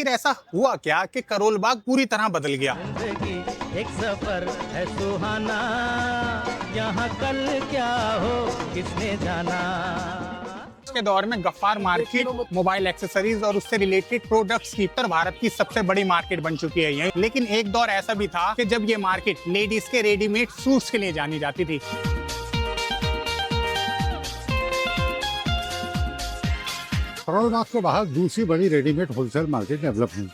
आखिर ऐसा हुआ क्या कि करोल बाग पूरी तरह बदल गया। जिंदगी एक सफर है सुहाना, यहाँ कल क्या हो किसने जाना। आज के दौर में गफ्फार मार्केट मोबाइल एक्सेसरीज और उससे रिलेटेड प्रोडक्ट्स की उत्तर भारत की सबसे बड़ी मार्केट बन चुकी है ये। लेकिन एक दौर ऐसा भी था कि जब ये मार्केट लेडीज के रेडीमेड सूट्स के लिए जानी जाती थी। करोल बाग के बाहर दूसरी बड़ी रेडीमेड होलसेल मार्केट डेवलप हुई।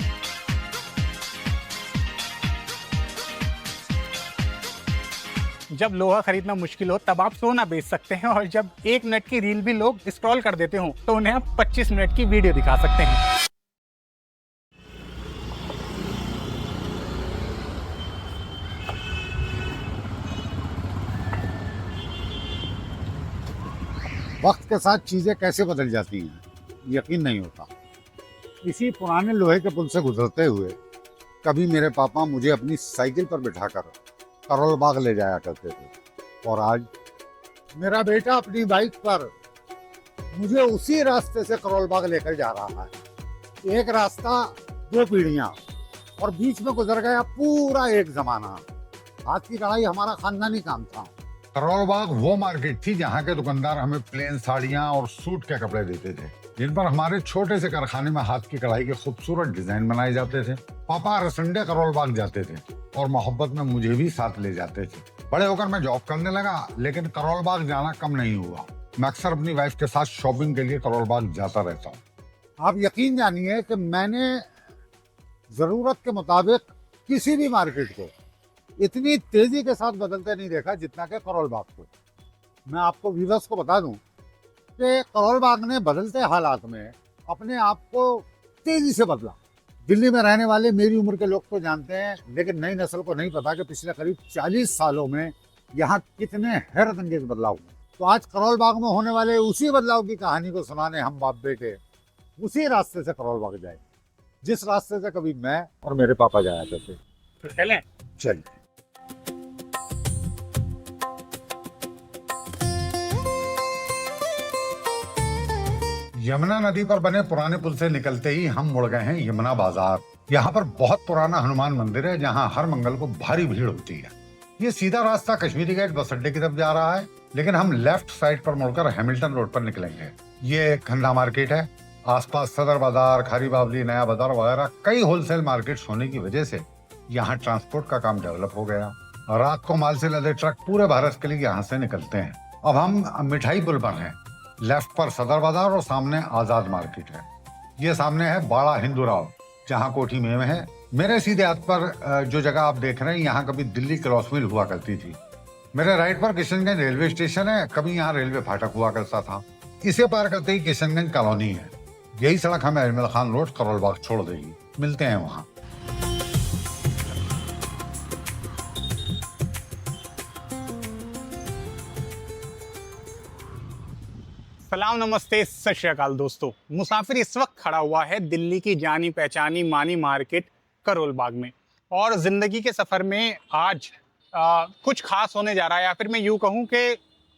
जब लोहा खरीदना मुश्किल हो तब आप सोना बेच सकते हैं, और जब 1 मिनट की रील भी लोग स्क्रॉल कर देते हो तो उन्हें आप 25 मिनट की वीडियो दिखा सकते हैं। वक्त के साथ चीजें कैसे बदल जाती हैं यकीन नहीं होता। इसी पुराने लोहे के पुल से गुजरते हुए कभी मेरे पापा मुझे अपनी साइकिल पर बिठाकर करोल बाग ले जाया करते थे, और आज मेरा बेटा अपनी बाइक पर मुझे उसी रास्ते से करोल बाग लेकर जा रहा है। एक रास्ता, 2 पीढ़ियां, और बीच में गुजर गया पूरा एक जमाना। हाथ की कढ़ाई हमारा खानदानी काम था। करोल बाग वो मार्केट थी जहाँ के दुकानदार हमें प्लेन साड़ियाँ और सूट के कपड़े देते थे, जिन पर हमारे छोटे से कारखाने में हाथ की कढ़ाई के खूबसूरत डिजाइन बनाए जाते थे। पापा हर संडे करोल बाग जाते थे और मोहब्बत में मुझे भी साथ ले जाते थे। बड़े होकर मैं जॉब करने लगा, लेकिन करोल बाग जाना कम नहीं हुआ। मैं अक्सर अपनी वाइफ के साथ शॉपिंग के लिए करोल बाग जाता रहता हूँ। आप यकीन जानिए कि मैंने जरूरत के मुताबिक किसी भी मार्केट को इतनी तेजी के साथ बदलते नहीं देखा जितना कि करोल बाग को। मैं आपको व्यूअर्स को बता दूं कि करोल बाग ने बदलते हालात में अपने आप को तेजी से बदला। दिल्ली में रहने वाले मेरी उम्र के लोग तो जानते हैं, लेकिन नई नस्ल को नहीं पता कि पिछले करीब 40 सालों में यहाँ कितने हैरत अंगेज बदलाव हुए। तो आज करोल बाग में होने वाले उसी बदलाव की कहानी को सुनाने हम बाप बेटे उसी रास्ते से करोल बाग जाए, जिस रास्ते से कभी मैं और मेरे पापा जाया करते। तो चलें? चलिए। यमुना नदी पर बने पुराने पुल से निकलते ही हम मुड़ गए हैं यमुना बाजार। यहाँ पर बहुत पुराना हनुमान मंदिर है, जहाँ हर मंगल को भारी भीड़ होती है। ये सीधा रास्ता कश्मीरी गेट बस अड्डे की तरफ जा रहा है, लेकिन हम लेफ्ट साइड पर मुड़कर हैमिल्टन रोड पर निकलेंगे। ये खन्ना मार्केट है। आसपास सदर बाजार, खारी बावली, नया बाजार वगैरह कई होलसेल मार्केट्स होने की वजह से यहाँ ट्रांसपोर्ट का काम डेवलप हो गया। रात को माल से लदे ट्रक पूरे भारत के लिए यहाँ से निकलते हैं। अब हम मिठाई पुल पर हैं। लेफ्ट पर सदर बाजार और सामने आजाद मार्केट है। ये सामने है बाड़ा हिंदूराव, जहाँ कोठी मेम है। मेरे सीधे हाथ पर जो जगह आप देख रहे हैं, यहाँ कभी दिल्ली क्रॉस मिल हुआ करती थी। मेरे राइट पर किशनगंज रेलवे स्टेशन है। कभी यहाँ रेलवे फाटक हुआ करता था। इसे पार करते ही किशनगंज कॉलोनी है। यही सड़क हमें अजमल खान रोड करोल बाग छोड़ देगी। मिलते हैं वहाँ। सलाम, नमस्ते, सत श्री अकाल दोस्तों। मुसाफिर इस वक्त खड़ा हुआ है दिल्ली की जानी पहचानी मानी मार्केट करोल बाग में, और ज़िंदगी के सफ़र में आज कुछ खास होने जा रहा है, या फिर मैं यूँ कहूँ कि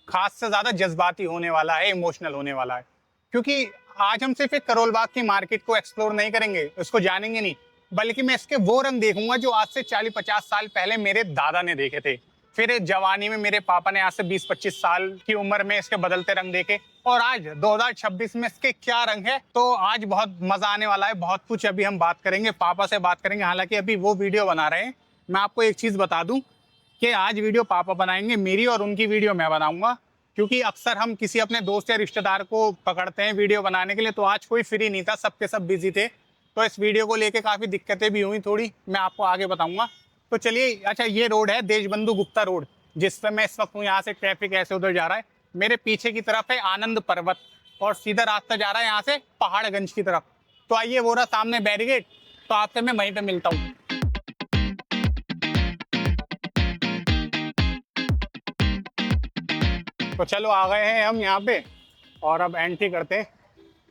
खास से ज़्यादा जज्बाती होने वाला है, इमोशनल होने वाला है। क्योंकि आज हम सिर्फ एक करोल बाग की मार्केट को एक्सप्लोर नहीं करेंगे, उसको जानेंगे नहीं, बल्कि मैं इसके वो रंग देखूंगा जो आज से 40-50 साल पहले मेरे दादा ने देखे थे। फिर जवानी में मेरे पापा ने आज से 20-25 साल की उम्र में इसके बदलते रंग देखे, और आज 2026 में इसके क्या रंग है। तो आज बहुत मजा आने वाला है। बहुत कुछ अभी हम बात करेंगे, पापा से बात करेंगे। हालांकि अभी वो वीडियो बना रहे हैं। मैं आपको एक चीज़ बता दूं कि आज वीडियो पापा बनाएंगे, मेरी और उनकी वीडियो मैं बनाऊंगा। क्योंकि अक्सर हम किसी अपने दोस्त या रिश्तेदार को पकड़ते हैं वीडियो बनाने के लिए, तो आज कोई फ्री नहीं था, सबके सब बिजी थे। तो इस वीडियो को लेके काफ़ी दिक्कतें भी हुई थोड़ी, मैं आपको आगे बताऊंगा। तो चलिए, अच्छा ये रोड है देशबंधु गुप्ता रोड, जिस पर मैं इस वक्त हूँ। यहाँ से ट्रैफिक ऐसे उधर जा रहा है। मेरे पीछे की तरफ है आनंद पर्वत, और सीधा रास्ता जा रहा है यहाँ से पहाड़गंज की तरफ। तो आइए, वो रहा सामने बैरिकेड, तो आपसे मैं वहीं पे मिलता हूँ। तो चलो, आ गए हैं हम यहाँ पे, और अब एंट्री करते हैं।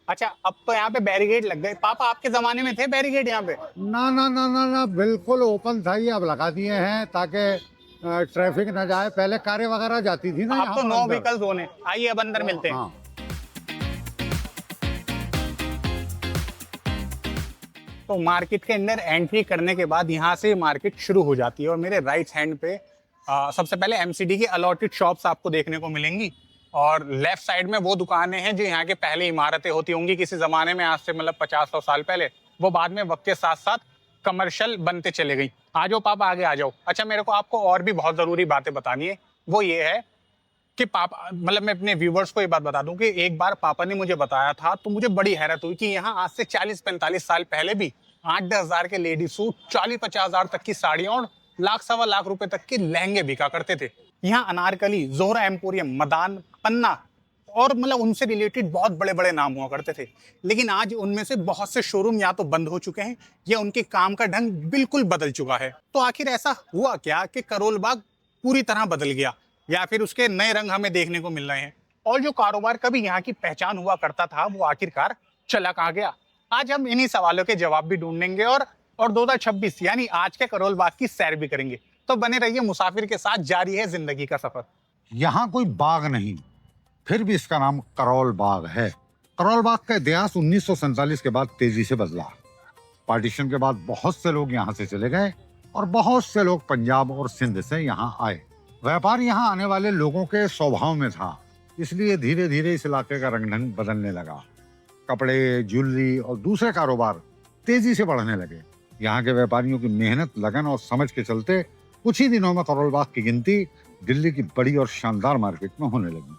अच्छा, अब तो यहाँ पे बैरिकेड लग गए। पापा, आपके जमाने में थे बैरिकेड यहाँ पे? ना ना ना ना ना, बिल्कुल ओपन था। ये अब लगा दिए हैं ताकि ट्रैफिक ना जाए। पहले कारें वगैरह जाती थी ना। अब तो 9 व्हीकल्स होने। आइए, अब अंदर मिलते हैं। हाँ। तो मार्केट के अंदर एंट्री करने के बाद यहाँ से मार्केट शुरू हो जाती है और मेरे राइट हैंड पे सबसे पहले एमसीडी की अलॉटेड शॉप्स आपको देखने को मिलेंगी और लेफ्ट साइड में वो दुकानें हैं जो यहाँ के पहले इमारतें होती होंगी किसी ज़माने में, आज से मतलब 50-100 साल पहले। वो बाद में वक्त के साथ साथ कमर्शियल बनते चले गई। आ जाओ पापा, आगे आ जाओ। अच्छा, मेरे को आपको और भी बहुत ज़रूरी बातें बतानी है। वो ये है कि पापा, मतलब मैं अपने व्यूवर्स को ये बात बता दूं कि एक बार पापा ने मुझे बताया था तो मुझे बड़ी हैरत हुई कि यहाँ आज से 40-45 साल पहले भी 8-10 हज़ार के लेडी सूट, 40-50 हज़ार तक की साड़ियाँ और लाख-सवा लाख रुपए तक के लहंगे बिका करते थे। यहाँ अनारकली, जोहरा एम्पोरियम, मदान, पन्ना और मतलब उनसे रिलेटेड बहुत बड़े बड़े नाम हुआ करते थे। लेकिन आज उनमें से बहुत से शोरूम या तो बंद हो चुके हैं या उनके काम का ढंग बिल्कुल बदल चुका है। तो आखिर ऐसा हुआ क्या कि करोल बाग पूरी तरह बदल गया या फिर उसके नए रंग हमें देखने को मिल रहे हैं? और जो कारोबार कभी यहाँ की पहचान हुआ करता था वो आखिरकार चला कहाँ गया? आज हम इन्हीं सवालों के जवाब भी ढूंढेंगे और 2026 यानी आज के करोल बाग की सैर भी करेंगे। तो बने रहिए मुसाफिर के साथ, जारी है जिंदगी का सफर। यहाँ कोई बाग नहीं, फिर भी इसका नाम करोल बाग है। करोल बाग का इतिहास 1947 के बाद तेजी से बदला। पार्टीशन के बाद बहुत से लोग यहाँ से चले गए और बहुत से लोग पंजाब और सिंध से यहाँ आए। व्यापार यहाँ आने वाले लोगों के स्वभाव में था, इसलिए धीरे धीरे इस इलाके का रंग ढंग बदलने लगा। कपड़े, ज्वेलरी और दूसरे कारोबार तेजी से बढ़ने लगे। यहाँ के व्यापारियों की मेहनत, लगन और समझ के चलते कुछ ही दिनों में करोल बाग की गिनती दिल्ली की बड़ी और शानदार मार्केट में होने लगी।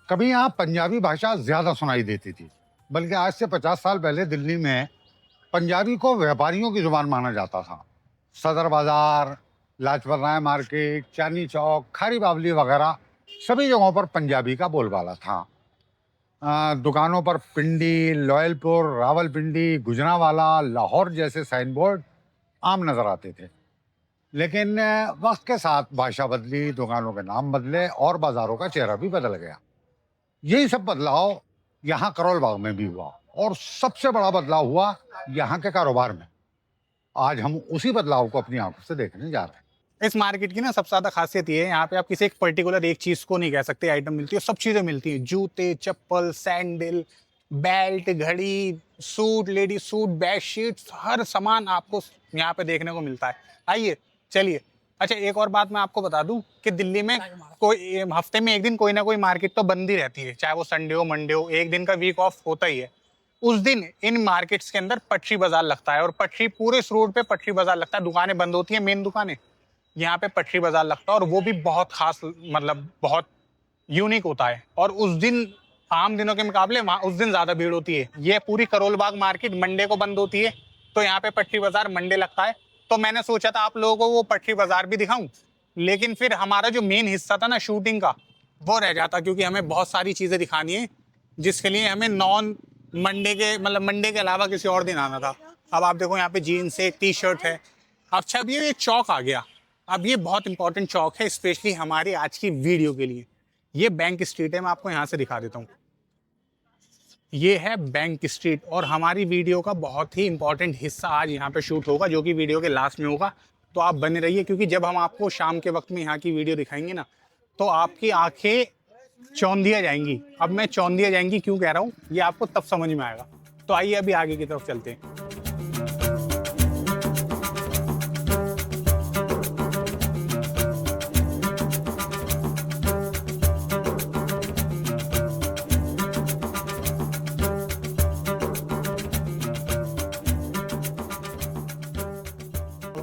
कभी यहाँ पंजाबी भाषा ज्यादा सुनाई देती थी, बल्कि आज से 50 साल पहले दिल्ली में पंजाबी को व्यापारियों की जुबान माना जाता था। सदर बाजार, लाजपत राय मार्केट, चांदनी चौक, खारी बावली वगैरह सभी जगहों पर पंजाबी का बोलबाला था। दुकानों पर पिंडी, लॉयलपुर, रावलपिंडी, गुजरांवाला, लाहौर जैसे साइन बोर्ड आम नजर आते थे। लेकिन वक्त के साथ भाषा बदली, दुकानों के नाम बदले और बाजारों का चेहरा भी बदल गया। यही सब बदलाव यहाँ करोल बाग में भी हुआ और सबसे बड़ा बदलाव हुआ यहाँ के कारोबार में। आज हम उसी बदलाव को अपनी आंखों से देखने जा रहे हैं। इस मार्केट की ना सबसे ज्यादा खासियत ये है, यहाँ पे आप किसी एक पर्टिकुलर एक चीज को नहीं कह सकते, आइटम मिलती है, सब चीजें मिलती हैं। जूते, चप्पल, सैंडल, बेल्ट, घड़ी, suit, lady suit, bed sheets, हर सामान आपको यहाँ पे देखने को मिलता है। आइए चलिए। अच्छा, एक और बात मैं आपको बता दूं कि दिल्ली में कोई हफ्ते में एक दिन कोई ना कोई मार्केट तो बंद ही रहती है, चाहे वो संडे हो, मंडे हो, एक दिन का वीक ऑफ होता ही है। उस दिन इन मार्केट्स के अंदर पटरी बाजार लगता है और पटरी, पूरे इस रोड पे पटरी बाजार लगता है। दुकानें बंद होती हैं, मेन दुकानें, यहाँ पे पटरी बाजार लगता है और वो भी बहुत खास, मतलब बहुत यूनिक होता है। और उस दिन आम दिनों के मुकाबले वहाँ उस दिन ज़्यादा भीड़ होती है। ये पूरी करोल बाग मार्केट मंडे को बंद होती है, तो यहाँ पे पटरी बाजार मंडे लगता है। तो मैंने सोचा था आप लोगों को वो पटरी बाजार भी दिखाऊं, लेकिन फिर हमारा जो मेन हिस्सा था ना शूटिंग का, वो रह जाता, क्योंकि हमें बहुत सारी चीज़ें दिखानी है जिसके लिए हमें नॉन मंडे के, मतलब मंडे के अलावा किसी और दिन आना था। अब आप देखो यहाँ पे जीन्स है, टी शर्ट है। अच्छा, अब ये चौक आ गया। अब ये बहुत इंपॉर्टेंट चौक है, स्पेशली हमारी आज की वीडियो के लिए। ये बैंक स्ट्रीट है, मैं आपको यहाँ से दिखा देता हूँ। ये है बैंक स्ट्रीट और हमारी वीडियो का बहुत ही इंपॉर्टेंट हिस्सा आज यहाँ पे शूट होगा, जो कि वीडियो के लास्ट में होगा। तो आप बने रहिए, क्योंकि जब हम आपको शाम के वक्त में यहाँ की वीडियो दिखाएंगे ना, तो आपकी आंखें चौंधिया जाएंगी। अब मैं चौंधिया जाएंगी क्यों कह रहा हूँ, ये आपको तब समझ में आएगा। तो आइए अभी आगे की तरफ चलते हैं।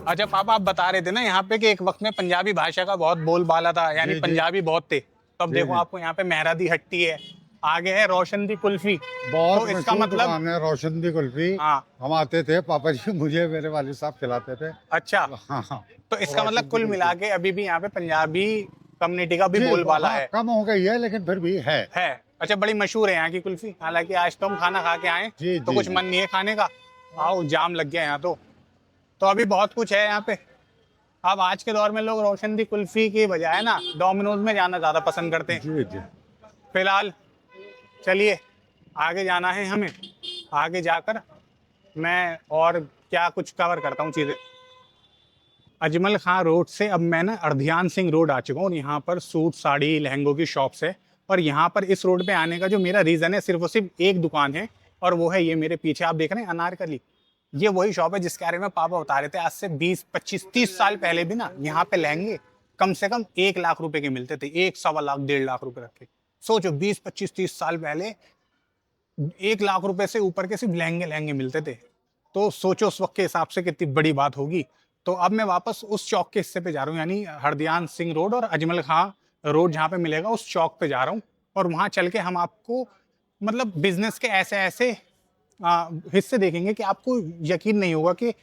अच्छा पापा, आप बता रहे थे ना यहाँ पे कि एक वक्त में पंजाबी भाषा का बहुत बोलबाला था, यानी जी, जी। पंजाबी बहुत थे। तो अब जी, देखो जी। आपको यहाँ पे मेहरादी हट्टी है, आगे है रोशन दी कुल्फी। बहुत तो इसका मशहूर मतलब, दुकान है रोशन दी कुल्फी। हाँ, हम आते थे, पापा जी मुझे मेरे वालिद साहब खिलाते थे। अच्छा। हाँ हाँ। तो इसका रोशन मतलब दी कुल कुल्फी। मिला के अभी भी यहाँ पे पंजाबी कम्युनिटी का भी जी, बोलबाला हाँ, है। कम हो गई है लेकिन फिर भी है। अच्छा, बड़ी मशहूर है यहाँ की कुल्फी। हालांकि आज तो हम खाना खा के आए, जी, तो जी, कुछ जी। मन नहीं है खाने का। आओ, जाम लग गया यहाँ तो अभी बहुत कुछ है यहाँ पे। अब आज के दौर में लोग रोशन दी कुल्फी की बजाय ना डोमिनोज में जाना ज़्यादा पसंद करते हैं। जी जी। फिलहाल चलिए आगे जाना है हमें। आगे जाकर मैं और क्या कुछ कवर करता हूँ चीज़ें। अजमल खां रोड से अब मैं ना अर्धियान सिंह रोड आ चुका हूँ और यहाँ पर सूट, साड़ी, लहंगों की शॉप्स है। और यहाँ पर इस रोड पे आने का जो मेरा रीज़न है, सिर्फ और सिर्फ एक दुकान है, और वो है ये मेरे पीछे आप देख रहे हैं, अनारकली। ये वही शॉप है जिसके बारे में पापा बता रहे थे आज से 20, 25, 30 साल पहले भी ना यहाँ पे लहंगे कम से कम 1 लाख रुपए के मिलते थे, 1, 1.25 लाख, 1.5 लाख रुपए रख के। सोचो 20, 25, 30 साल पहले 1 लाख रुपए से ऊपर के सिर्फ लहंगे लहंगे मिलते थे। तो सोचो उस वक्त के हिसाब से कितनी बड़ी बात होगी। तो अब मैं वापस उस चौक के हिस्से पे जा रहा हूँ, यानी हरदयान सिंह रोड और अजमल खां रोड जहाँ पे मिलेगा उस चौक पे जा रहा हूँ। और वहाँ चल के हम आपको मतलब बिजनेस के ऐसे ऐसे हिस्से देखेंगे कि आपको यकीन नहीं होगा कि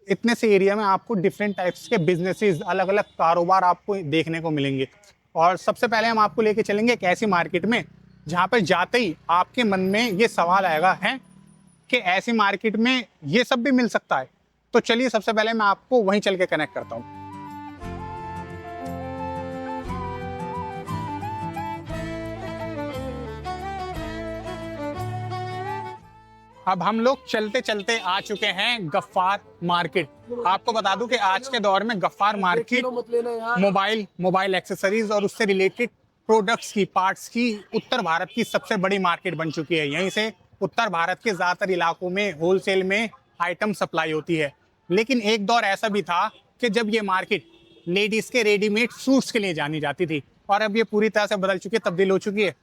इतने से एरिया में आपको डिफरेंट टाइप्स के बिजनेसेस, अलग अलग कारोबार आपको देखने को मिलेंगे। और सबसे पहले हम आपको लेके चलेंगे एक ऐसी मार्केट में जहाँ पर जाते ही आपके मन में ये सवाल आएगा है कि ऐसी मार्केट में ये सब भी मिल सकता है। तो चलिए सबसे पहले मैं आपको वहीं चल के कनेक्ट करता हूँ। अब हम लोग चलते चलते आ चुके हैं गफ्फार मार्केट। आपको बता दूं कि आज के दौर में गफ्फार मार्केट मोबाइल एक्सेसरीज और उससे रिलेटेड प्रोडक्ट्स की, पार्ट्स की उत्तर भारत की सबसे बड़ी मार्केट बन चुकी है। यहीं से उत्तर भारत के ज़्यादातर इलाकों में होलसेल में आइटम सप्लाई होती है। लेकिन एक दौर ऐसा भी था कि जब ये मार्केट लेडीज़ के रेडीमेड सूट्स के लिए जानी जाती थी, और अब ये पूरी तरह से बदल चुकी है, तब्दील हो चुकी है।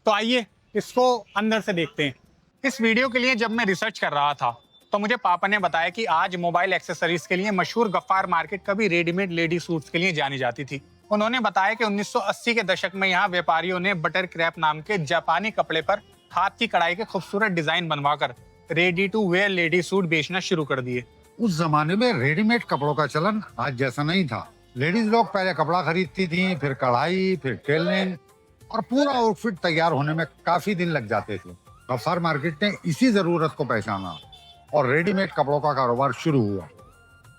तो आइए इसको अंदर से देखते हैं। इस वीडियो के लिए जब मैं रिसर्च कर रहा था तो मुझे पापा ने बताया कि आज मोबाइल एक्सेसरीज के लिए मशहूर गफ्फार मार्केट कभी रेडीमेड लेडी सूट्स के लिए जानी जाती थी। उन्होंने बताया कि 1980 के दशक में यहाँ व्यापारियों ने बटर क्रैप नाम के जापानी कपड़े पर हाथ की कढ़ाई के खूबसूरत डिजाइन बनवाकर ready to wear lady suit बेचना शुरू कर दिए। उस जमाने में रेडीमेड कपड़ों का चलन आज जैसा नहीं था। लेडीज लोग पहले कपड़ा खरीदती थी, फिर कढ़ाई, फिर टेलरिंग और पूरा आउटफिट तैयार होने में काफी दिन लग जाते थे। गफ्फार मार्केट ने इसी जरूरत को पहचाना और रेडीमेड कपड़ों का कारोबार शुरू हुआ।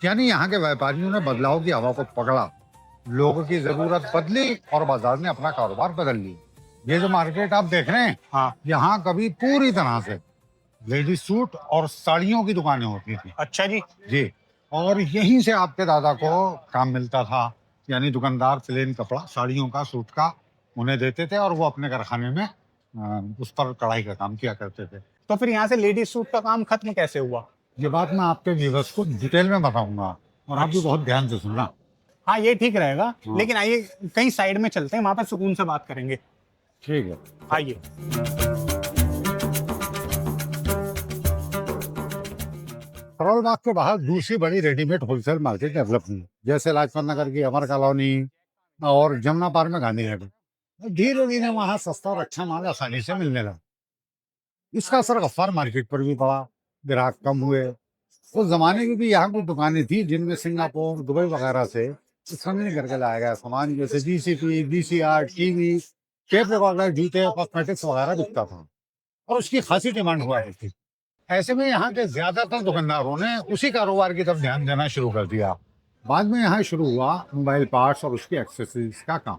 यानी यहाँ के व्यापारियों ने बदलाव की हवा को पकड़ा, लोगों की जरूरत बदली और बाजार ने अपना कारोबार बदल लिया। ये जो मार्केट आप देख रहे हैं, हाँ, यहाँ कभी पूरी तरह से लेडीज सूट और साड़ियों की दुकानें होती थी। अच्छा जी। और यहीं से आपके दादा को काम मिलता था, यानी दुकानदार प्लेन कपड़ा, साड़ियों का, सूट का उन्हें देते थे और वो अपने कारखाने में उस पर कढ़ाई का काम किया करते थे। तो फिर यहाँ से लेडीज सूट का काम खत्म कैसे हुआ? ये बात मैं आपके व्यूअर्स को डिटेल में बताऊंगा और आप भी बहुत ध्यान से सुनना। हाँ, ये ठीक रहेगा। हाँ। लेकिन आइए कहीं साइड में चलते हैं, वहां पर सुकून से बात करेंगे। ठीक है, आइए। करोल बाग के बाहर दूसरी बड़ी रेडीमेड होलसेल मार्केट डेवलप हुई, जैसे लाजपत नगर की अमर कॉलोनी और जमुना पार्क में गांधी नगर। धीरे धीरे वहाँ सस्ता और अच्छा माल आसानी से मिलने लगा। इसका असर गफ्फार मार्केट पर भी पड़ा, ग्राहक कम हुए। उस जमाने में भी यहाँ कुछ दुकानें थी जिनमें सिंगापुर, दुबई वगैरह से संग्रह करके लाया गया सामान, जैसे GCP, VCR, TV, tape recorder, जूते, कॉस्मेटिक्स वगैरह बिकता था और उसकी खासी डिमांड हुआ करती। ऐसे में यहाँ के ज्यादातर दुकानदारों ने उसी कारोबार की तरफ ध्यान देना शुरू कर दिया। बाद में यहाँ शुरू हुआ मोबाइल पार्ट्स और उसकी एक्सेसरीज का काम।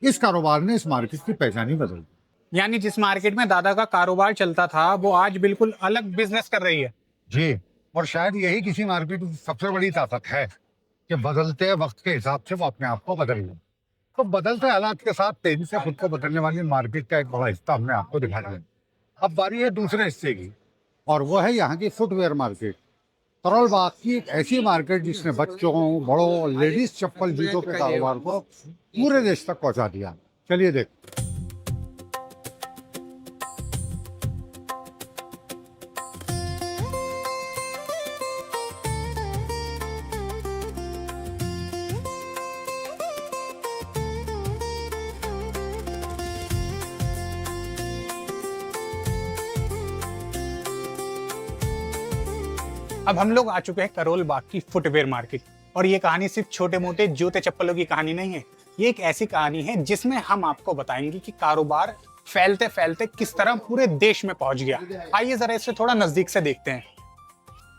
इस कारोबार ने इस मार्केट की पहचान ही बदल दी। यानी जिस मार्केट में दादा का कारोबार चलता था वो आज बिल्कुल अलग बिजनेस कर रही है। जी, और शायद यही किसी मार्केट की सबसे बड़ी ताकत है कि बदलते वक्त के हिसाब से वो अपने आप को बदल ले। तो बदलते हालात के साथ तेजी से खुद को बदलने वाली मार्केट का एक बड़ा हिस्सा हमने आपको दिखा दिया। अब बारी है दूसरे हिस्से की, और वो है यहाँ की फुटवेयर मार्केट। करोल बाग की एक ऐसी मार्केट जिसने बच्चों, बड़ों, लेडीज चप्पल, जूतों के कारोबार को पूरे देश तक पहुँचा दिया। चलिए देख। अब हम लोग आ चुके हैं करोल बाग की फुटवेयर मार्केट, और ये कहानी सिर्फ छोटे मोटे जूते चप्पलों की कहानी नहीं है। ये एक ऐसी कहानी है जिसमें हम आपको बताएंगे कि कारोबार फैलते फैलते किस तरह पूरे देश में पहुंच गया। आइए जरा इसे थोड़ा नजदीक से देखते हैं।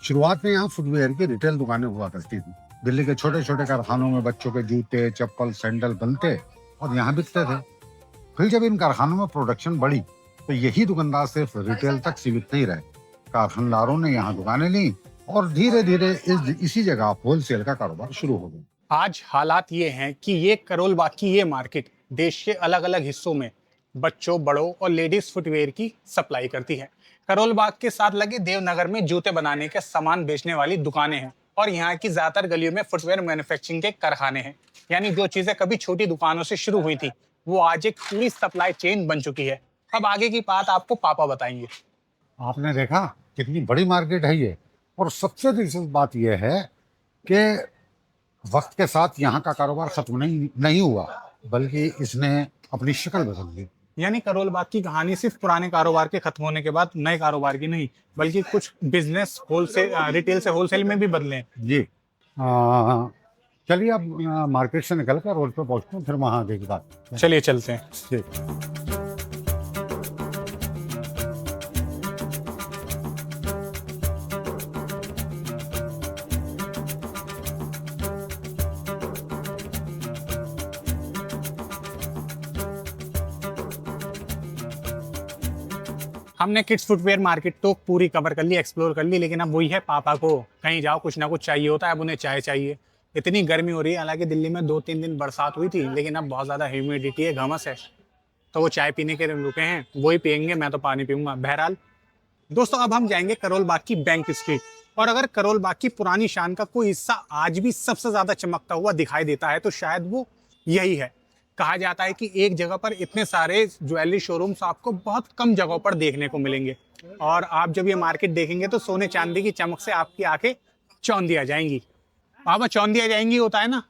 शुरुआत में यहाँ फुटवेयर की रिटेल दुकानें हुआ करती थी। दिल्ली के छोटे छोटे कारखानों में बच्चों के जूते, चप्पल, सैंडल बनते और यहाँ बिकते थे। फिर जब इन कारखानों में प्रोडक्शन बढ़ी तो यही दुकानदार सिर्फ रिटेल तक सीमित नहीं रहे। कारखानदारों ने यहाँ दुकानें ली और धीरे धीरे इसी जगह होलसेल का कारोबार शुरू हो गया। आज हालात ये हैं कि ये करोल बाग की ये मार्केट देश के अलग अलग हिस्सों में बच्चों, बड़ों और लेडीज फुटवेयर की सप्लाई करती है। करोल बाग के साथ लगे देवनगर में जूते बनाने के सामान बेचने वाली दुकानें हैं और यहाँ की ज्यादातर गलियों में फुटवेयर मैन्युफैक्चरिंग के कारखाने हैं। यानी जो चीजें कभी छोटी दुकानों से शुरू हुई थी वो आज एक पूरी सप्लाई चेन बन चुकी है। अब आगे की बात आपको पापा बताएंगे। आपने देखा कितनी बड़ी मार्केट है ये। और सबसे दिलचस्प बात यह है कि वक्त के साथ यहाँ का कारोबार खत्म नहीं हुआ, बल्कि इसने अपनी शक्ल बदल दी। यानी करोल बाग की कहानी सिर्फ पुराने कारोबार के खत्म होने के बाद नए कारोबार की नहीं, बल्कि कुछ बिजनेस होलसेल रिटेल से होलसेल में भी बदले हैं। जी चलिए अब मार्केट से निकल कर रोड पर पहुँचते हैं, फिर वहाँ आगे की बात। चलिए चलते हैं। ठीक। हमने किड्स फुटवेयर मार्केट तो पूरी कवर कर ली, एक्सप्लोर कर ली, लेकिन अब वही है, पापा को कहीं जाओ कुछ ना कुछ चाहिए होता है। अब उन्हें चाय चाहिए। इतनी गर्मी हो रही है, हालांकि दिल्ली में 2-3 दिन बरसात हुई थी, लेकिन अब बहुत ज़्यादा ह्यूमिडिटी है, घमस है, तो वो चाय पीने के लिए रुके हैं, वही पियेंगे, मैं तो पानी पीऊंगा। बहरहाल दोस्तों, अब हम जाएंगे करोल बाग की बैंक स्ट्रीट। और अगर करोल बाग की पुरानी शान का कोई हिस्सा आज भी सबसे ज़्यादा चमकता हुआ दिखाई देता है तो शायद वो यही है। कहा जाता है कि एक जगह पर इतने सारे ज्वेलरी शोरूम्स आपको बहुत कम जगहों पर देखने को मिलेंगे, और आप जब ये मार्केट देखेंगे तो सोने चांदी की चमक से आपकी आंखें चौंधी आ जाएंगी। पापा, चौंधी आ जाएंगी होता है ना?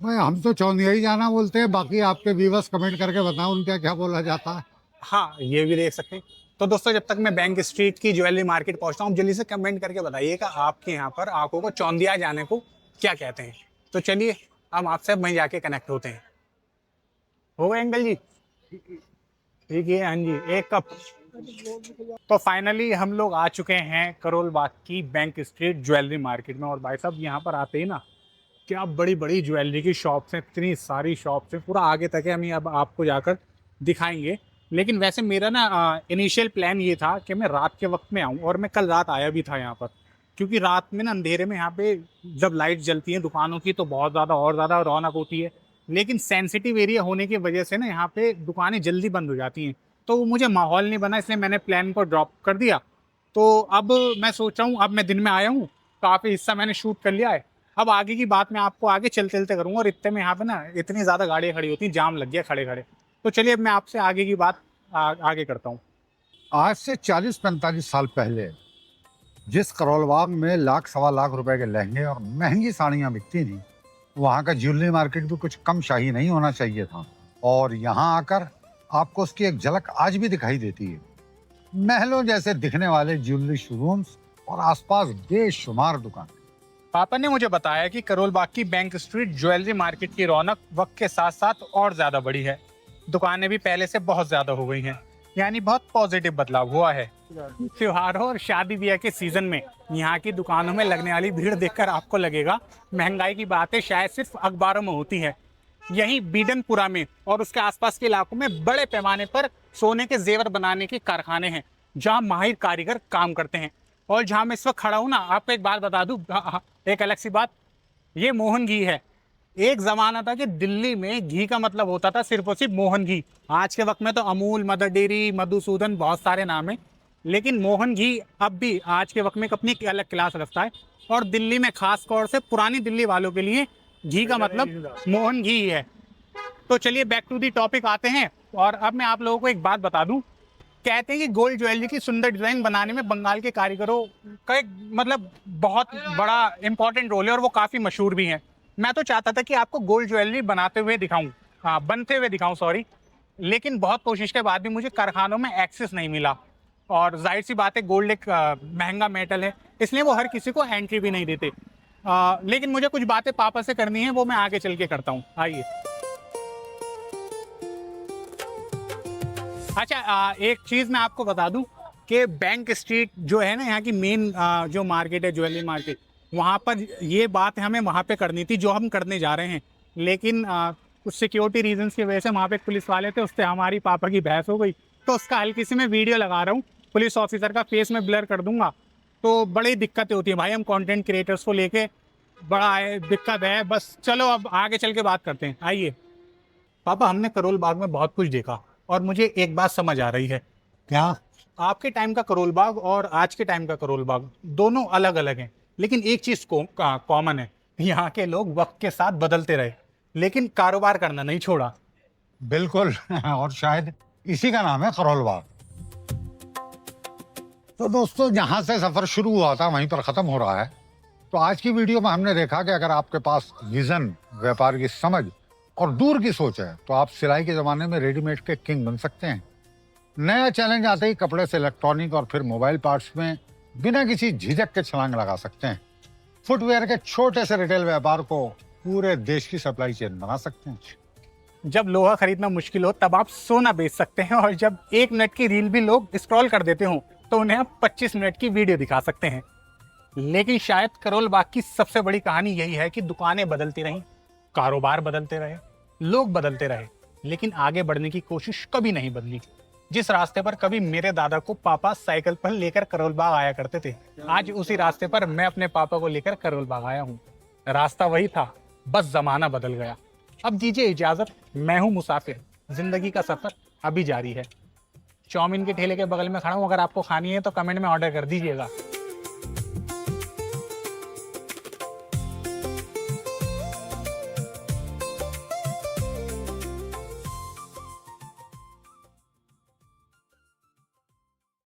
भाई हम तो चौंधिया ही जाना बोलते हैं, बाकी आपके व्यूअर्स कमेंट करके बताओ उनका क्या बोला जाता है। हाँ, ये भी देख सकते हैं। तो दोस्तों, जब तक मैं बैंक स्ट्रीट की ज्वेलरी मार्केट पहुंचता हूँ, जल्दी से कमेंट करके बताइएगा आपके यहाँ पर आंखों को चौंधिया जाने को क्या कहते हैं। तो चलिए हम आपसे वहीं जाके कनेक्ट होते हैं। हो गए अंकल जी? ठीक है, हाँ जी, एक कप। तो फाइनली हम लोग आ चुके हैं करोल बाग की बैंक स्ट्रीट ज्वेलरी मार्केट में। और भाई साहब, यहाँ पर आते ही ना क्या बड़ी बड़ी ज्वेलरी की शॉप्स हैं, इतनी सारी शॉप्स हैं, पूरा आगे तक है। हम अब आपको जाकर दिखाएंगे। लेकिन वैसे मेरा ना इनिशियल प्लान ये था कि मैं रात के वक्त में आऊँ, और मैं कल रात आया भी था यहाँ पर, क्योंकि रात में ना अंधेरे में यहाँ पे जब लाइट जलती है दुकानों की तो बहुत ज़्यादा और ज़्यादा रौनक होती है। लेकिन सेंसिटिव एरिया होने की वजह से ना यहाँ पे दुकानें जल्दी बंद हो जाती हैं, तो वो मुझे माहौल नहीं बना, इसलिए मैंने प्लान को ड्रॉप कर दिया। तो अब मैं सोच रहा हूँ, अब मैं दिन में आया हूँ, काफ़ी हिस्सा मैंने शूट कर लिया है। अब आगे की बात मैं आपको आगे चलते चलते करूँगा। और इतने में यहाँ पे ना इतनी ज़्यादा गाड़ियाँ खड़ी होती हैं, जाम लग गया खड़े खड़े। तो चलिए अब मैं आपसे आगे की बात आगे करता हूँ। आज से 40-45 साल पहले जिस करोल बाग में लाख-सवा लाख रुपए के लहंगे और महंगी साड़ियाँ बिकती थी, वहाँ का ज्वेलरी मार्केट भी कुछ कम शाही नहीं होना चाहिए था। और यहाँ आकर आपको उसकी एक झलक आज भी दिखाई देती है। महलों जैसे दिखने वाले ज्वेलरी शोरूम्स और आसपास बेशुमार दुकान। पापा ने मुझे बताया कि करोल बाग की बैंक स्ट्रीट ज्वेलरी मार्केट की रौनक वक्त के साथ साथ और ज़्यादा बढ़ी है। दुकानें भी पहले से बहुत ज़्यादा हो गई हैं, यानी बहुत पॉजिटिव बदलाव हुआ है। त्योहारों और शादी ब्याह के सीजन में यहाँ की दुकानों में लगने वाली भीड़ देखकर आपको लगेगा महंगाई की बातें शायद सिर्फ अखबारों में होती है। यहीं बीडनपुरा में और उसके आसपास के इलाकों में बड़े पैमाने पर सोने के जेवर बनाने के कारखाने हैं, जहाँ माहिर कारीगर काम करते हैं। और जहाँ मैं इस वक्त खड़ा हूँ ना, आपको एक बात बता दूँ, एक अलग सी बात, ये मोहन घी है। एक ज़माना था कि दिल्ली में घी का मतलब होता था सिर्फ और सिर्फ मोहन घी। आज के वक्त में तो अमूल, मदर डेयरी, मधुसूदन, बहुत सारे नाम हैं, लेकिन मोहन घी अब भी आज के वक्त में अपनी अलग क्लास रखता है। और दिल्ली में खास तौर से पुरानी दिल्ली वालों के लिए घी का मतलब मोहन घी ही है। तो चलिए बैक टू दी टॉपिक आते हैं। और अब मैं आप लोगों को एक बात बता दूं, कहते हैं कि गोल्ड ज्वेलरी की सुंदर डिज़ाइन बनाने में बंगाल के कारीगरों का एक मतलब बहुत बड़ा इंपॉर्टेंट रोल है, और वो काफ़ी मशहूर भी हैं। मैं तो चाहता था कि आपको गोल्ड ज्वेलरी बनाते हुए दिखाऊं, बनते हुए दिखाऊं, सॉरी, लेकिन बहुत कोशिश के बाद भी मुझे कारखानों में एक्सेस नहीं मिला। और जाहिर सी बात है, गोल्ड एक महंगा मेटल है, इसलिए वो हर किसी को एंट्री भी नहीं देते। लेकिन मुझे कुछ बातें पापा से करनी है, वो मैं आगे चल के करता हूँ। आइए। अच्छा, एक चीज़ मैं आपको बता दूं कि बैंक स्ट्रीट जो है ना, यहाँ की मेन जो मार्केट है, ज्वेलरी मार्केट, वहाँ पर ये बात हमें वहाँ पे करनी थी जो हम करने जा रहे हैं। लेकिन कुछ सिक्योरिटी रीजंस की वजह से वहाँ पे पुलिस वाले थे, उससे हमारी पापा की बहस हो गई। तो उसका हल्की सी मैं वीडियो लगा रहा हूँ, पुलिस ऑफिसर का फेस में ब्लर कर दूंगा। तो बड़ी दिक्कतें होती हैं भाई, हम कंटेंट क्रिएटर्स को लेके बड़ा दिक्कत है। बस चलो अब आगे चल के बात करते हैं। आइए। पापा, हमने करोल बाग में बहुत कुछ देखा और मुझे एक बात समझ आ रही है। क्या? आपके टाइम का करोल बाग और आज के टाइम का करोल बाग दोनों अलग अलग हैं, लेकिन एक चीज़ कॉमन है, यहाँ के लोग वक्त के साथ बदलते रहे लेकिन कारोबार करना नहीं छोड़ा। बिल्कुल। और शायद इसी का नाम है करोल बाग। तो दोस्तों, जहां से सफर शुरू हुआ था वहीं पर खत्म हो रहा है। तो आज की वीडियो में हमने देखा कि अगर आपके पास विजन, व्यापार की समझ और दूर की सोच है तो आप सिलाई के जमाने में रेडीमेड के किंग बन सकते हैं। नया चैलेंज आते ही कपड़े से इलेक्ट्रॉनिक और फिर मोबाइल पार्ट्स में बिना किसी झिझक के छलांग लगा सकते हैं। फुटवेयर के छोटे से रिटेल व्यापार को पूरे देश की सप्लाई चेन बना सकते हैं। जब लोहा खरीदना मुश्किल हो तब आप सोना बेच सकते हैं, और जब 1 मिनट की रील भी लोग स्क्रॉल कर देते हो तो उन्हें आप 25 मिनट की वीडियो दिखा सकते हैं। लेकिन शायद करोल बाग की सबसे बड़ी कहानी यही है कि दुकानें बदलती रहीं, कारोबार बदलते रहे, लोग बदलते रहे, लेकिन आगे बढ़ने की कोशिश कभी नहीं बदली। जिस रास्ते पर कभी मेरे दादा को पापा साइकिल पर लेकर करोल बाग आया करते थे, आज उसी रास्ते पर मैं अपने पापा को लेकर करोल बाग आया हूँ। रास्ता वही था, बस जमाना बदल गया। अब दीजिए इजाजत, मैं हूँ मुसाफिर, जिंदगी का सफर अभी जारी है। चाउमीन के ठेले के बगल में खड़ा हूँ, अगर आपको खानी है तो कमेंट में ऑर्डर कर दीजिएगा।